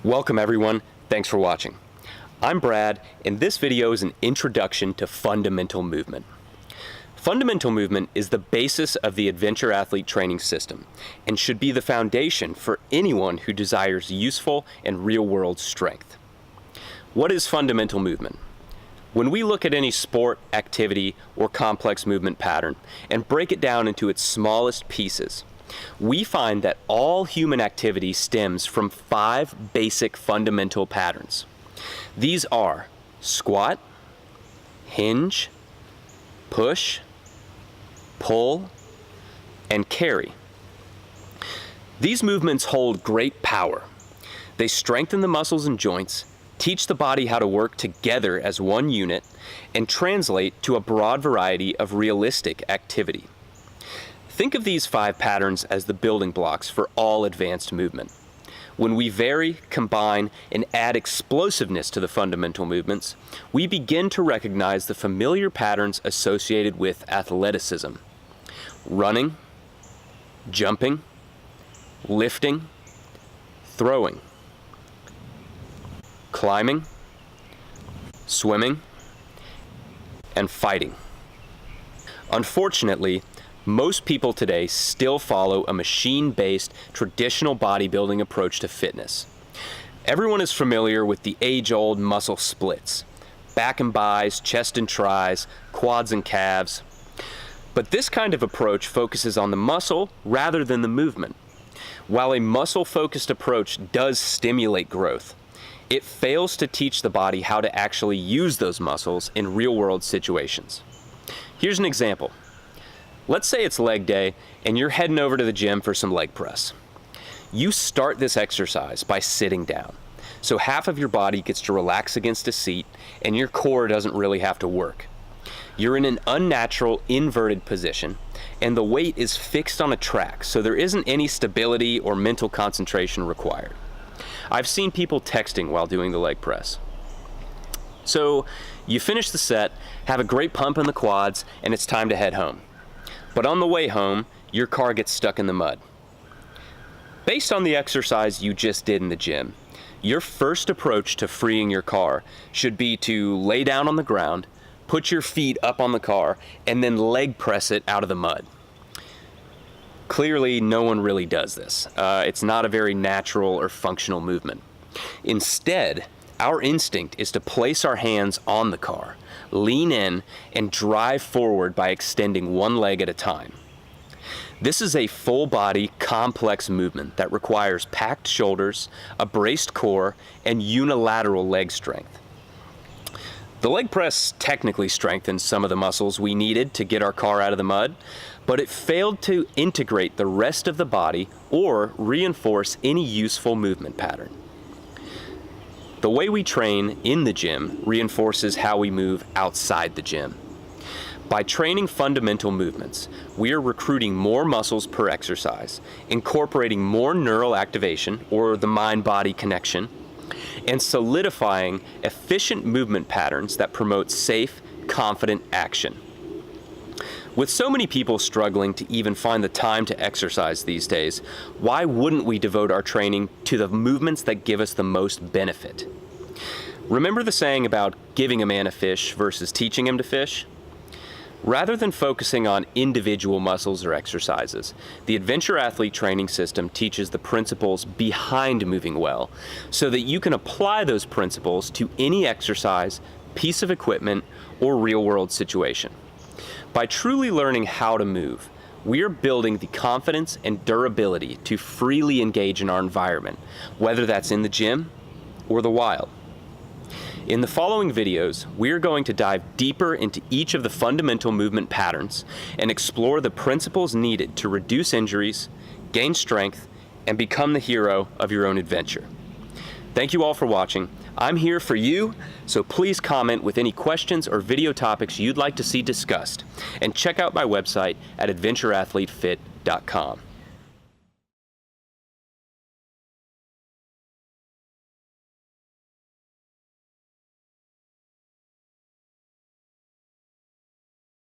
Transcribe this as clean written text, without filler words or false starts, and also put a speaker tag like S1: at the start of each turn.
S1: Welcome everyone, thanks for watching. I'm Brad, and this video is an introduction to fundamental movement. Fundamental movement is the basis of the Adventure Athlete training system and should be the foundation for anyone who desires useful and real-world strength. What is fundamental movement? When we look at any sport, activity, or complex movement pattern and break it down into its smallest pieces, we find that all human activity stems from 5 basic fundamental patterns. These are squat, hinge, push, pull, and carry. These movements hold great power. They strengthen the muscles and joints, teach the body how to work together as one unit, and translate to a broad variety of realistic activity. Think of these 5 patterns as the building blocks for all advanced movement. When we vary, combine, and add explosiveness to the fundamental movements, we begin to recognize the familiar patterns associated with athleticism: running, jumping, lifting, throwing, climbing, swimming, and fighting. Unfortunately, most people today still follow a machine-based traditional bodybuilding approach to fitness. Everyone is familiar with the age-old muscle splits: back and bis, chest and tris, quads and calves. But this kind of approach focuses on the muscle rather than the movement. While a muscle-focused approach does stimulate growth, it fails to teach the body how to actually use those muscles in real-world situations. Here's an example. Let's say it's leg day and you're heading over to the gym for some leg press. You start this exercise by sitting down, so half of your body gets to relax against a seat and your core doesn't really have to work. You're in an unnatural inverted position and the weight is fixed on a track, so there isn't any stability or mental concentration required. I've seen people texting while doing the leg press. So you finish the set, have a great pump in the quads, and it's time to head home. But on the way home, your car gets stuck in the mud. Based on the exercise you just did in the gym, your first approach to freeing your car should be to lay down on the ground, put your feet up on the car, and then leg press it out of the mud. Clearly, no one really does this. It's not a very natural or functional movement. Instead, our instinct is to place our hands on the car, lean in, and drive forward by extending one leg at a time. This is a full-body, complex movement that requires packed shoulders, a braced core, and unilateral leg strength. The leg press technically strengthens some of the muscles we needed to get our car out of the mud, but it failed to integrate the rest of the body or reinforce any useful movement pattern. The way we train in the gym reinforces how we move outside the gym. By training fundamental movements, we are recruiting more muscles per exercise, incorporating more neural activation, or the mind-body connection, and solidifying efficient movement patterns that promote safe, confident action. With so many people struggling to even find the time to exercise these days, why wouldn't we devote our training to the movements that give us the most benefit? Remember the saying about giving a man a fish versus teaching him to fish? Rather than focusing on individual muscles or exercises, the Adventure Athlete training system teaches the principles behind moving well, so that you can apply those principles to any exercise, piece of equipment, or real-world situation. By truly learning how to move, we are building the confidence and durability to freely engage in our environment, whether that's in the gym or the wild. In the following videos, we are going to dive deeper into each of the fundamental movement patterns and explore the principles needed to reduce injuries, gain strength, and become the hero of your own adventure. Thank you all for watching. I'm here for you, so please comment with any questions or video topics you'd like to see discussed, and check out my website at adventureathletefit.com.